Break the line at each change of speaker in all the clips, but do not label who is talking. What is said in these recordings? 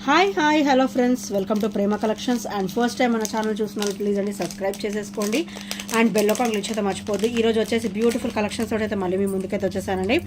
Hi hello friends, welcome to Prema collections. And first time మన channel చూస్తున్నారు please అండి subscribe చేసేసుకోండి and bell icon click చేస్తే మర్చిపోద్దు. ఈరోజు వచ్చేసి బ్యూటిఫుల్ కలెక్షన్స్ తోటి అయితే మళ్ళీ మీ ముందుకైతే వచ్చేసానండి.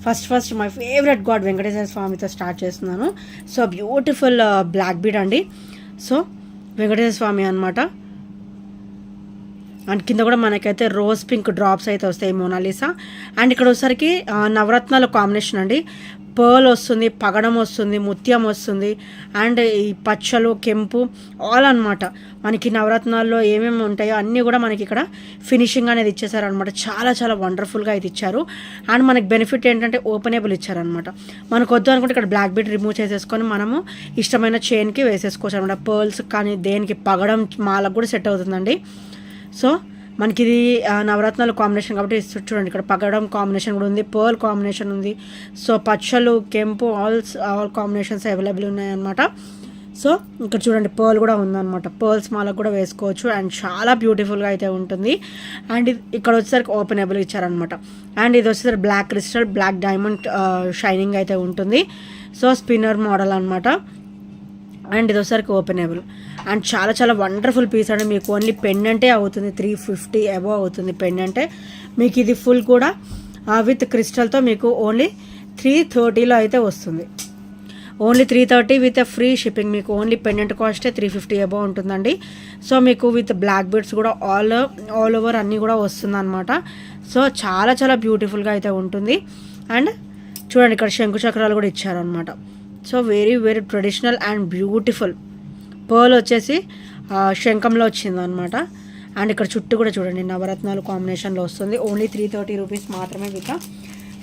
First my favourite God Venkateswara స్వామితో స్టార్ట్ చేస్తున్నాను. సో బ్యూటిఫుల్ బ్లాక్ బీడ్ అండి. సో వెంకటేశ్వర స్వామి అనమాట. అండ్ కింద కూడా మనకైతే రోజ్ పింక్ డ్రాప్స్ అయితే వస్తాయి మోనాలిసా. అండ్ ఇక్కడ వచ్చేసరికి నవరత్నాల కాంబినేషన్ అండి. పర్ల్ వస్తుంది, పగడం వస్తుంది, ముత్యం వస్తుంది, అండ్ ఈ పచ్చలు కెంపు ఆల్ అనమాట. మనకి నవరత్నాల్లో ఏమేమి ఉంటాయో అన్నీ కూడా మనకి ఇక్కడ ఫినిషింగ్ అనేది ఇచ్చేసారనమాట. చాలా వండర్ఫుల్గా అయితే ఇచ్చారు. అండ్ మనకి బెనిఫిట్ ఏంటంటే ఓపెనబుల్ ఇచ్చారనమాట. మనకు వద్దు అనుకుంటే ఇక్కడ బ్లాక్ బీట్ రిమూవ్ చేసేసుకొని మనము ఇష్టమైన చైన్కి వేసేసుకోవచ్చు అనమాట. పర్ల్స్ కానీ దేనికి పగడం మాలకు కూడా సెట్ అవుతుందండి. సో మనకి ఇది నవరత్నాలు కాంబినేషన్ కాబట్టి చూడండి, ఇక్కడ పగడం కాంబినేషన్ కూడా ఉంది, పర్ల్ కాంబినేషన్ ఉంది. సో పచ్చలు కెంపు ఆల్ కాంబినేషన్స్ అవైలబుల్ ఉన్నాయన్నమాట. సో ఇక్కడ చూడండి పర్ల్ కూడా ఉందన్నమాట. పర్ల్స్ మాలకు కూడా వేసుకోవచ్చు అండ్ చాలా బ్యూటిఫుల్గా అయితే ఉంటుంది. అండ్ ఇక్కడ వచ్చేసరికి ఓపెనబుల్ ఇచ్చారనమాట. అండ్ ఇది వచ్చేసరికి black crystal black diamond shining అయితే ఉంటుంది. సో స్పిన్నర్ మోడల్ అనమాట. అండ్ ఇది వచ్చేసరికి ఓపెనబుల్ అండ్ చాలా వండర్ఫుల్ పీస్ అండి. మీకు ఓన్లీ పెండెంటే అవుతుంది 350 అబోవ్ అవుతుంది పెండెంటే. మీకు ఇది ఫుల్ కూడా విత్ క్రిస్టల్తో మీకు ఓన్లీ 330లో అయితే వస్తుంది. Only 330 with free shipping. మీకు ఓన్లీ పెండెంట్ కాస్టే 350 అబోవ్ ఉంటుందండి. సో మీకు విత్ బ్లాక్ బీడ్స్ కూడా ఆల్ ఓవర్ అన్నీ కూడా వస్తుందన్నమాట. సో చాలా బ్యూటిఫుల్గా అయితే ఉంటుంది. అండ్ చూడండి ఇక్కడ శంకు చక్రాలు కూడా ఇచ్చారనమాట. So very traditional and beautiful. Pearl వచ్చేసి శంఖంలో వచ్చిందనమాట. అండ్ ఇక్కడ చుట్టూ కూడా చూడండి నవరత్నాలు కాంబినేషన్లో వస్తుంది. ఓన్లీ 330 రూపీస్ మాత్రమే విత్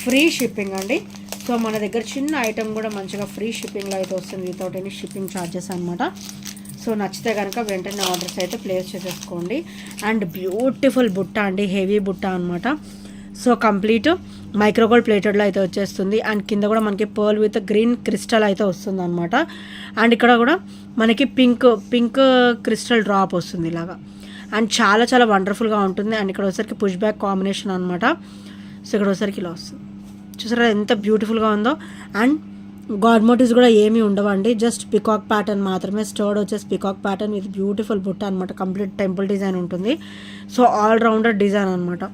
ఫ్రీ షిప్పింగ్ అండి. సో మన దగ్గర చిన్న ఐటెం కూడా మంచిగా ఫ్రీ షిప్పింగ్లో అయితే వస్తుంది వితౌట్ ఎనీ షిప్పింగ్ ఛార్జెస్ అనమాట. సో నచ్చితే కనుక వెంటనే ఆర్డర్స్ అయితే ప్లేస్ చేసేసుకోండి. అండ్ బ్యూటిఫుల్ బుట్ట అండి, హెవీ బుట్ట అనమాట. సో కంప్లీట్ మైక్రోగోల్డ్ ప్లేటెడ్లో అయితే వచ్చేస్తుంది. అండ్ కింద కూడా మనకి పర్ల్ విత్ గ్రీన్ క్రిస్టల్ అయితే వస్తుంది అనమాట. అండ్ ఇక్కడ కూడా మనకి పింక్ క్రిస్టల్ డ్రాప్ వస్తుంది ఇలాగా. అండ్ చాలా వండర్ఫుల్గా ఉంటుంది. అండ్ ఇక్కడ వచ్చేసరికి పుష్ బ్యాక్ కాంబినేషన్ అనమాట. సో ఇక్కడ వచ్చేసరికి ఇలా వస్తుంది. చూసారా ఎంత బ్యూటిఫుల్గా ఉందో. అండ్ గాడ్ మోటివ్స్ కూడా ఏమీ ఉండవండి, జస్ట్ పికాక్ ప్యాటర్న్ మాత్రమే. స్టర్డ్ వచ్చేసి పికాక్ ప్యాటర్న్ విత్ బ్యూటిఫుల్ బుట్ట అనమాట. కంప్లీట్ టెంపుల్ డిజైన్ ఉంటుంది. సో ఆల్ రౌండర్ డిజైన్ అనమాట.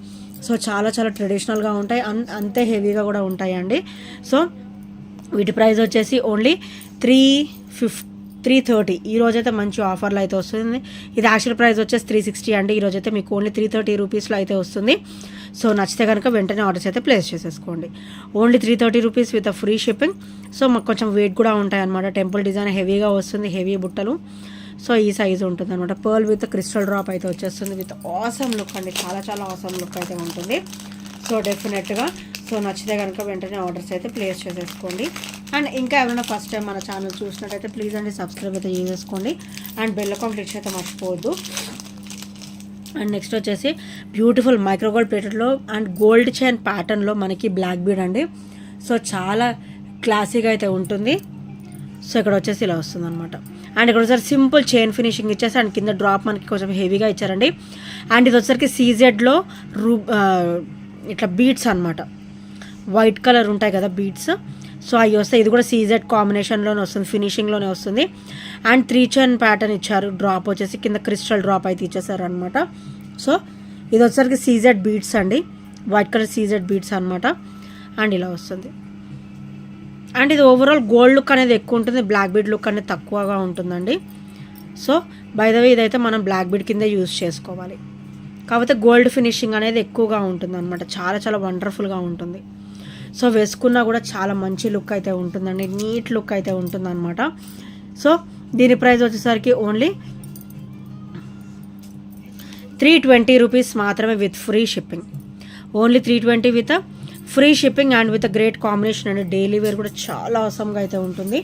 సో చాలా ట్రెడిషనల్గా ఉంటాయి, అంతే హెవీగా కూడా ఉంటాయండి. సో వీటి ప్రైస్ వచ్చేసి ఓన్లీ 330. ఈరోజైతే మంచి ఆఫర్లో అయితే వస్తుంది. ఇది యాక్చువల్ ప్రైస్ వచ్చేసి 360 అండి. ఈరోజైతే మీకు ఓన్లీ 330 రూపీస్లో అయితే వస్తుంది. సో నచ్చితే కనుక వెంటనే ఆర్డర్స్ అయితే ప్లేస్ చేసేసుకోండి. Only 330 rupees with free shipping. So మాకు కొంచెం వెయిట్ కూడా ఉంటాయి అనమాట. టెంపుల్ డిజైన్ హెవీగా వస్తుంది, హెవీ బుట్టలు. సో ఈ సైజు ఉంటుంది అనమాట. పర్ల్ విత్ క్రిస్టల్ డ్రాప్ అయితే వచ్చేస్తుంది విత్ ఆసమ్ లుక్ అండి. చాలా ఆసమ్ లుక్ అయితే ఉంటుంది. సో డెఫినెట్గా సో నచ్చితే కనుక వెంటనే ఆర్డర్స్ అయితే ప్లేస్ చేసేసుకోండి. అండ్ ఇంకా ఎవరైనా ఫస్ట్ టైం మన ఛానల్ చూసినట్టయితే ప్లీజ్ అండి సబ్స్క్రైబ్ అయితే చేసేసుకోండి అండ్ బెల్ ఐకాన్ క్లిక్ అయితే మర్చిపోవద్దు. అండ్ నెక్స్ట్ వచ్చేసి బ్యూటిఫుల్ మైక్రోగోల్డ్ ప్లేటెడ్లో అండ్ గోల్డ్ చైన్ ప్యాటర్న్లో మనకి బ్లాక్ బీడ్ అండి. సో చాలా క్లాసీగా అయితే ఉంటుంది. సో ఇక్కడ వచ్చేసి ఇలా వస్తుంది అనమాట. అండ్ ఇక్కడ వచ్చేసరికి సింపుల్ చైన్ ఫినిషింగ్ ఇచ్చేసి అండ్ కింద డ్రాప్ మనకి కొంచెం హెవీగా ఇచ్చారండి. అండ్ ఇది వచ్చేసరికి సీజెడ్లో ఇట్లా బీడ్స్ అనమాట, వైట్ కలర్ ఉంటాయి కదా బీడ్స్. సో అవి వస్తాయి. ఇది కూడా సీజెడ్ కాంబినేషన్లోనే వస్తుంది, ఫినిషింగ్లోనే వస్తుంది. అండ్ 3 చైన్ ప్యాటర్న్ ఇచ్చారు. డ్రాప్ వచ్చేసి కింద క్రిస్టల్ డ్రాప్ అయితే ఇచ్చేసారు అనమాట. సో ఇది వచ్చేసరికి సీజెడ్ బీడ్స్ అండి, వైట్ కలర్ సీజెడ్ బీడ్స్ అనమాట. అండ్ ఇలా వస్తుంది. అండ్ ఇది ఓవరాల్ గోల్డ్ లుక్ అనేది ఎక్కువ ఉంటుంది, బ్లాక్ బీడ్ లుక్ అనేది తక్కువగా ఉంటుందండి. సో బై ద వే ఇదైతే మనం బ్లాక్ బీడ్ కింద యూజ్ చేసుకోవాలి, కాకపోతే గోల్డ్ ఫినిషింగ్ అనేది ఎక్కువగా ఉంటుంది అనమాట. చాలా వండర్ఫుల్గా ఉంటుంది. సో వేసుకున్నా కూడా చాలా మంచి లుక్ అయితే ఉంటుందండి, నీట్ లుక్ అయితే ఉంటుంది అనమాట. సో దీని ప్రైస్ వచ్చేసరికి ఓన్లీ 320 రూపీస్ మాత్రమే with free shipping. Only 320 with free shipping and with great combination అండి. డైలీ వేర్ కూడా చాలా అవసరంగా అయితే ఉంటుంది.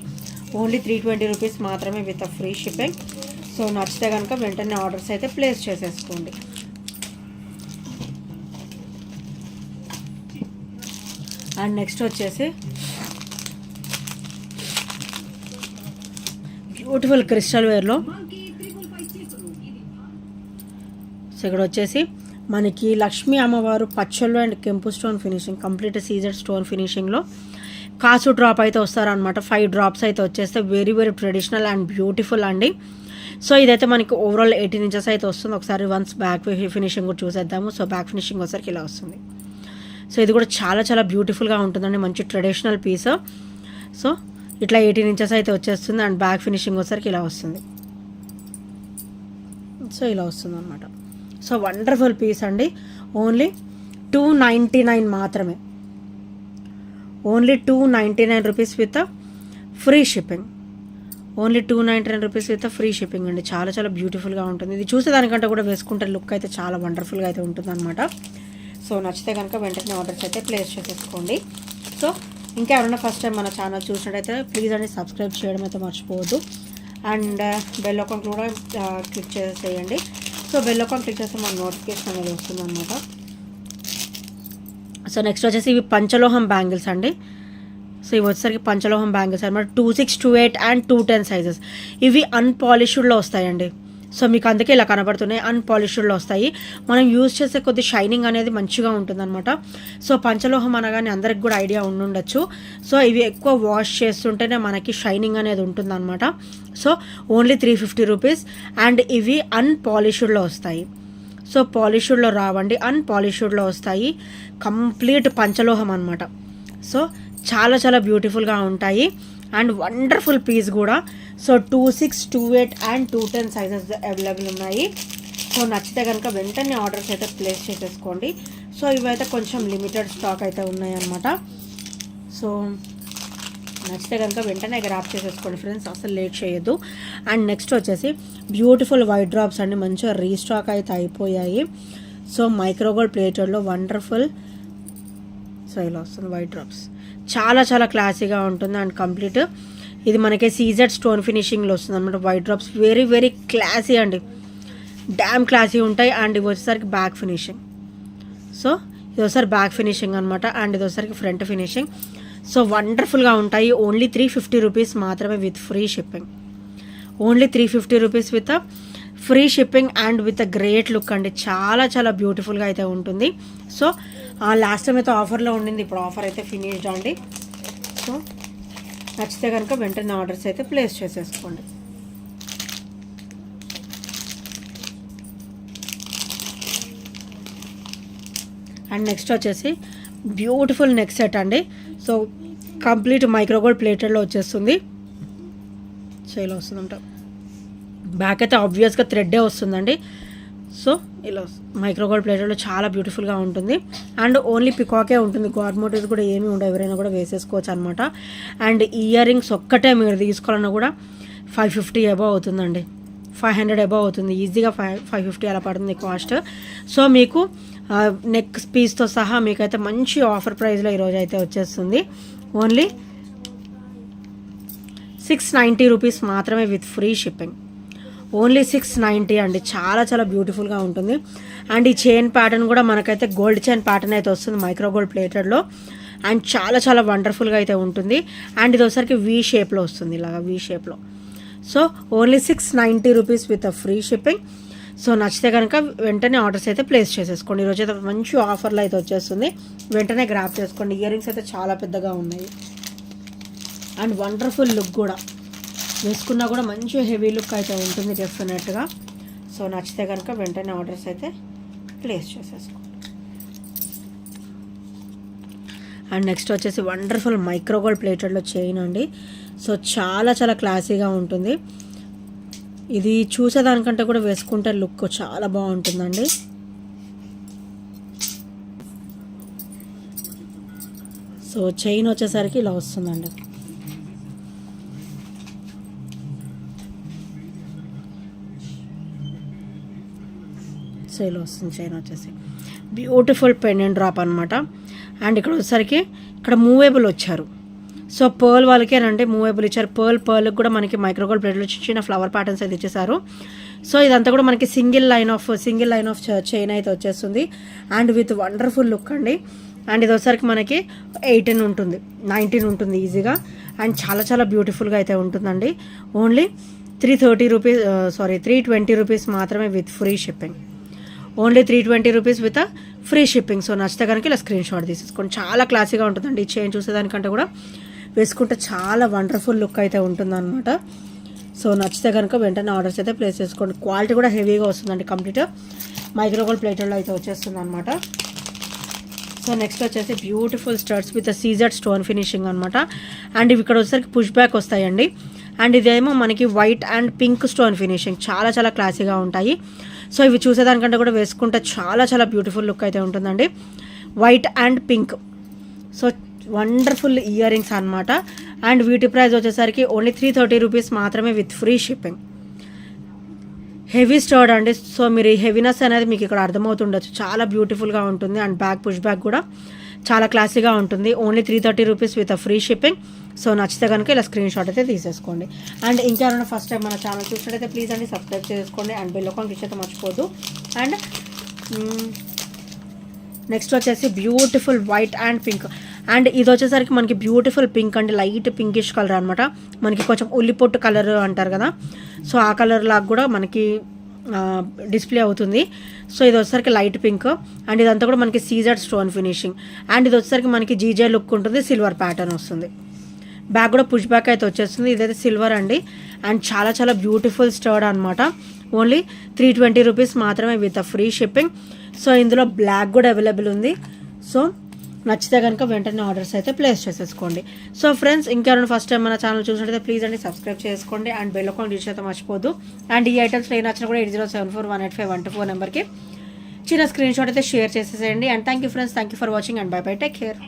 ఓన్లీ 320 రూపీస్ మాత్రమే విత్ ఫ్రీ షిప్పింగ్. సో నచ్చితే కనుక వెంటనే ఆర్డర్స్ అయితే ప్లేస్ చేసేసుకోండి. అండ్ నెక్స్ట్ వచ్చేసి బ్యూటిఫుల్ క్రిస్టల్ వేర్లో. సో ఇక్కడ వచ్చేసి మనకి లక్ష్మీ అమ్మవారు పచ్చళ్ళు అండ్ కెంపు stone finishing, complete CZ stone ఫినిషింగ్లో కాసు డ్రాప్ అయితే వస్తారనమాట. 5 డ్రాప్స్ అయితే వచ్చేస్తే very very traditional and beautiful అండి. సో ఇదైతే మనకి ఓవరాల్ 18 ఇంచెస్ అయితే వస్తుంది. ఒకసారి వన్స్ బ్యాక్ ఫినిషింగ్ కూడా చూసేద్దాము. సో బ్యాక్ ఫినిషింగ్ వచ్చేసరికి ఇలా వస్తుంది. సో ఇది కూడా చాలా చాలా బ్యూటిఫుల్గా ఉంటుందండి, మంచి ట్రెడిషనల్ పీస్. సో ఇట్లా 18 ఇంచెస్ అయితే వచ్చేస్తుంది అండ్ బ్యాక్ ఫినిషింగ్ వచ్చేసరికి ఇలా వస్తుంది. సో ఇలా వస్తుంది అనమాట. సో వండర్ఫుల్ పీస్ అండి. ఓన్లీ 299 మాత్రమే. Only 299 rupees with free shipping. Only 299 rupees with free shipping అండి. చాలా చాలా బ్యూటిఫుల్గా ఉంటుంది. ఇది చూసేదానికంటే కూడా వేసుకుంటే లుక్ అయితే చాలా వండర్ఫుల్గా అయితే ఉంటుంది అనమాట. సో నచ్చితే కనుక వెంటనే ఆర్డర్స్ అయితే ప్లేస్ చేసేసుకోండి. సో ఇంకా ఎవరైనా ఫస్ట్ టైం మన ఛానల్ చూసినట్టయితే ప్లీజ్ అండి సబ్స్క్రైబ్ చేయడం అయితే మర్చిపోవద్దు. అండ్ బెల్ ఐకాన్ కూడా క్లిక్ చేసేయండి. సో బెల్ ఐకాన్ క్లిక్ చేస్తే మన నోటిఫికేషన్ అనేది వస్తుంది అనమాట. సో నెక్స్ట్ వచ్చేసి ఇవి పంచలోహం బ్యాంగిల్స్ అండి. సో ఇవి వచ్చేసరికి పంచలోహం బ్యాంగిల్స్ అనమాట. 26, 28 అండ్ 210 సైజెస్. ఇవి అన్పాలిష్డ్లో వస్తాయండి. సో మీకు అందుకే ఇలా కనబడుతున్నాయి, అన్పాలిష్డ్లో వస్తాయి. మనం యూజ్ చేసే కొద్ది షైనింగ్ అనేది మంచిగా ఉంటుందన్నమాట. సో పంచలోహం అనగానే అందరికి కూడా ఐడియా ఉండుండొచ్చు. సో ఇవి ఎక్కువ వాష్ చేస్తుంటేనే మనకి షైనింగ్ అనేది ఉంటుందన్నమాట. సో ఓన్లీ 350 రూపీస్ అండ్ ఇవి అన్పాలిష్డ్లో వస్తాయి. సో పాలిష్డ్లో రావండి, అన్పాలిష్డ్లో వస్తాయి. కంప్లీట్ పంచలోహం అనమాట. సో చాలా చాలా బ్యూటిఫుల్గా ఉంటాయి అండ్ వండర్ఫుల్ పీస్ కూడా. సో 26, 28 అండ్ 210 సైజెస్ అవైలబుల్ ఉన్నాయి. సో నచ్చితే కనుక వెంటనే ఆర్డర్స్ అయితే ప్లేస్ చేసేసుకోండి. సో ఇవైతే కొంచెం లిమిటెడ్ స్టాక్ అయితే ఉన్నాయి అన్నమాట. సో నచ్చితే కనుక వెంటనే గ్రాప్ చేసేసుకోండి ఫ్రెండ్స్, అసలు లేట్ చేయొద్దు. అండ్ నెక్స్ట్ వచ్చేసి బ్యూటిఫుల్ వైట్ డ్రాప్స్ అండి. మంచిగా రీస్టాక్ అయితే అయిపోయాయి. సో మైక్రోగోల్డ్ ప్లేటెడ్లో వండర్ఫుల్. సో ఇలా వస్తుంది వైట్ డ్రాప్స్. చాలా చాలా క్లాసీగా ఉంటుంది అండ్ కంప్లీట్ ఇది మనకి సీజెడ్ స్టోన్ ఫినిషింగ్లో వస్తుంది అనమాట. White drops very very classy అండి, డ్యామ్ క్లాసీ ఉంటాయి. అండ్ ఇవి వచ్చేసరికి బ్యాక్ ఫినిషింగ్. సో ఇది ఒకసారి బ్యాక్ ఫినిషింగ్ అనమాట అండ్ ఇది వచ్చేసరికి ఫ్రంట్ ఫినిషింగ్. సో వండర్ఫుల్గా ఉంటాయి. ఓన్లీ 350 రూపీస్ మాత్రమే with free shipping. Only 350 rupees with free shipping and with a great look అండి. చాలా చాలా బ్యూటిఫుల్గా అయితే ఉంటుంది. సో లాస్ట్ టైం అయితే ఆఫర్లో ఉండింది, ఇప్పుడు ఆఫర్ అయితే ఫినిష్డ్ అండి. సో నచ్చితే కనుక వెంటనే ఆర్డర్స్ అయితే ప్లేస్ చేసేసుకోండి. అండ్ నెక్స్ట్ వచ్చేసి బ్యూటిఫుల్ నెక్ సెట్ అండి. సో కంప్లీట్ మైక్రోగోల్డ్ ప్లేటెడ్లో వచ్చేస్తుంది. సో ఇలా వస్తుందంట. బ్యాక్ అయితే ఆబ్వియస్గా థ్రెడ్డే వస్తుందండి. సో ఇలా మైక్రోగోల్డ్ ప్లేటెడ్లో చాలా బ్యూటిఫుల్గా ఉంటుంది అండ్ ఓన్లీ పికాకే ఉంటుంది. గాడ్ మోటివ్స్ కూడా ఏమీ ఉండవు, ఎవరైనా కూడా వేసేసుకోవచ్చు అనమాట. అండ్ ఇయర్ రింగ్స్ ఒక్కటే మీరు తీసుకోవాలన్నా కూడా 550 అబవ్ అవుతుందండి, 500 అబవ్ అవుతుంది ఈజీగా. 550 అలా పడుతుంది కాస్ట్. సో మీకు నెక్ పీస్తో సహా మీకైతే మంచి ఆఫర్ ప్రైస్లో ఈరోజు అయితే వచ్చేస్తుంది. ఓన్లీ 690 రూపీస్ మాత్రమే విత్ ఫ్రీ షిప్పింగ్. ఓన్లీ 690 అండి. చాలా చాలా బ్యూటిఫుల్గా ఉంటుంది. అండ్ ఈ చైన్ ప్యాటర్న్ కూడా మనకైతే గోల్డ్ చైన్ ప్యాటర్న్ అయితే వస్తుంది మైక్రోగోల్డ్ ప్లేటెడ్లో అండ్ చాలా చాలా వండర్ఫుల్గా అయితే ఉంటుంది. అండ్ ఇది ఒకసారికి వీ షేప్లో వస్తుంది, ఇలాగా వీ షేప్లో. So only 690 rupees with free shipping. So నచ్చితే కనుక వెంటనే ఆర్డర్స్ అయితే ప్లేస్ చేసేసుకోండి. ఈరోజు అయితే మంచి ఆఫర్లో అయితే వచ్చేస్తుంది, వెంటనే గ్రాప్ చేసుకోండి. ఇయర్ రింగ్స్ అయితే చాలా పెద్దగా ఉన్నాయి అండ్ వండర్ఫుల్ లుక్ కూడా, వేసుకున్నా కూడా మంచి హెవీ లుక్ అయితే ఉంటుంది డెఫినెట్గా. సో నచ్చితే కనుక వెంటనే ఆర్డర్స్ అయితే ప్లేస్ చేసేసుకోండి. అండ్ నెక్స్ట్ వచ్చేసి వండర్ఫుల్ మైక్రోగోల్డ్ ప్లేటెడ్లో చైన్ అండి. సో చాలా చాలా క్లాసీగా ఉంటుంది. ఇది చూసేదానికంటే కూడా వేసుకుంటే లుక్ చాలా బాగుంటుందండి. సో చైన్ వచ్చేసరికి ఇలా వస్తుందండి. సో ఇలా వస్తుంది చైన్ వచ్చేసి. బ్యూటిఫుల్ పెండెంట్ డ్రాప్ అనమాట. అండ్ ఇక్కడ వచ్చేసరికి ఇక్కడ మూవేబుల్ వచ్చారు. సో పర్ల్ వాళ్ళకేనండి మూవేబుల్ ఇచ్చారు. పర్ల్కి కూడా మనకి మైక్రోగోల్డ్ ప్లేట్లో చిన్న ఫ్లవర్ ప్యాటర్న్స్ అయితే ఇచ్చేసారు. సో ఇదంతా కూడా మనకి సింగిల్ లైన్ ఆఫ్ చైన్ అయితే వచ్చేస్తుంది అండ్ విత్ వండర్ఫుల్ లుక్ అండి. అండ్ ఇది వచ్చేసరికి మనకి 18 ఉంటుంది, 19 ఉంటుంది ఈజీగా. అండ్ చాలా చాలా బ్యూటిఫుల్గా అయితే ఉంటుందండి. ఓన్లీ 320 రూపీస్ మాత్రమే with free shipping. Only 320 rupees with free shipping. So నచ్చితే కనుక ఇలా స్క్రీన్ షాట్ తీసేసుకోండి. చాలా క్లాసీగా ఉంటుందండి. ఈ చైన్ చూసేదానికంటే కూడా వేసుకుంటే చాలా వండర్ఫుల్ లుక్ అయితే ఉంటుందన్నమాట. సో నచ్చితే కనుక వెంటనే ఆర్డర్స్ అయితే ప్లేస్ చేసుకోండి. క్వాలిటీ కూడా హెవీగా వస్తుందండి. కంప్లీట్ మైక్రోగోల్డ్ ప్లేటెడ్లో అయితే వచ్చేస్తుంది అనమాట. సో నెక్స్ట్ వచ్చేసి beautiful studs with CZ stone finishing అనమాట. అండ్ ఇవి ఇక్కడ వచ్చేసరికి పుష్ బ్యాక్ వస్తాయండి. అండ్ ఇదేమో మనకి white and pink stone finishing, చాలా చాలా క్లాసీగా ఉంటాయి. సో ఇవి చూసేదానికంటే కూడా వేసుకుంటే చాలా చాలా బ్యూటిఫుల్ లుక్ అయితే ఉంటుందండి. White and pink, so wonderful ear rings అనమాట. అండ్ వీటి ప్రైస్ వచ్చేసరికి ఓన్లీ 330 రూపీస్ మాత్రమే విత్ ఫ్రీ షిప్పింగ్. హెవీ స్టర్డ్ అండి. సో మీరు ఈ హెవీనెస్ అనేది మీకు ఇక్కడ అర్థమవుతుండొచ్చు. చాలా బ్యూటిఫుల్గా ఉంటుంది. అండ్ బ్యాక్ పుష్ బ్యాక్ కూడా చాలా క్లాసీగా ఉంటుంది. Only 330 rupees with free shipping. So నచ్చితే కనుక ఇలా స్క్రీన్ షాట్ అయితే తీసేసుకోండి. అండ్ ఇంకేమైనా ఫస్ట్ టైం మన ఛానల్ చూసినట్టయితే ప్లీజ్ అండి సబ్స్క్రైబ్ చేసుకోండి. అండ్ బెల్ ఐకాన్ క్లిక్ అయితే మర్చిపోద్దు. అండ్ నెక్స్ట్ వచ్చేసి beautiful white and pink. And ఇది వచ్చేసరికి మనకి బ్యూటిఫుల్ పింక్ అండి, లైట్ పింకిష్ కలర్ అనమాట. మనకి కొంచెం ఉల్లిపొట్టు కలర్ అంటారు కదా, సో ఆ కలర్ లాగా కూడా మనకి డిస్ప్లే అవుతుంది. సో ఇది వచ్చేసరికి లైట్ పింక్. అండ్ ఇదంతా కూడా మనకి సీజెడ్ స్టోన్ ఫినిషింగ్. అండ్ ఇది వచ్చేసరికి మనకి జీజే లుక్ ఉంటుంది. సిల్వర్ ప్యాటర్న్ వస్తుంది. బ్యాక్ కూడా పుష్ బ్యాక్ అయితే వచ్చేస్తుంది. ఇదైతే సిల్వర్ అండి. అండ్ చాలా చాలా బ్యూటిఫుల్ స్టర్డ్ అనమాట. ఓన్లీ 320 రూపీస్ మాత్రమే విత్ ఫ్రీ షిప్పింగ్. సో ఇందులో బ్లాక్ కూడా అవైలబుల్ ఉంది. సో నచ్చితే కనుక వెంటనే ఆర్డర్స్ అయితే ప్లేస్ చేసేసుకోండి. సో ఫ్రెండ్స్, ఇంకెవరైనా ఫస్ట్ టైం మన ఛానల్ చూసినట్టయితే ప్లీజ్ అండి సబ్స్క్రైబ్ చేసుకోండి. అండ్ బెల్ ఐకాన్ క్లిక్ అయితే మర్చిపోద్దు. అండ్ ఈ ఐటమ్స్ ఏ నచ్చినా కూడా 8074185124 నెంబర్కి చిన్న స్క్రీన్ షాట్ అయితే షేర్ చేసేసేయండి. And thank you friends, thank you for watching and by by, take care.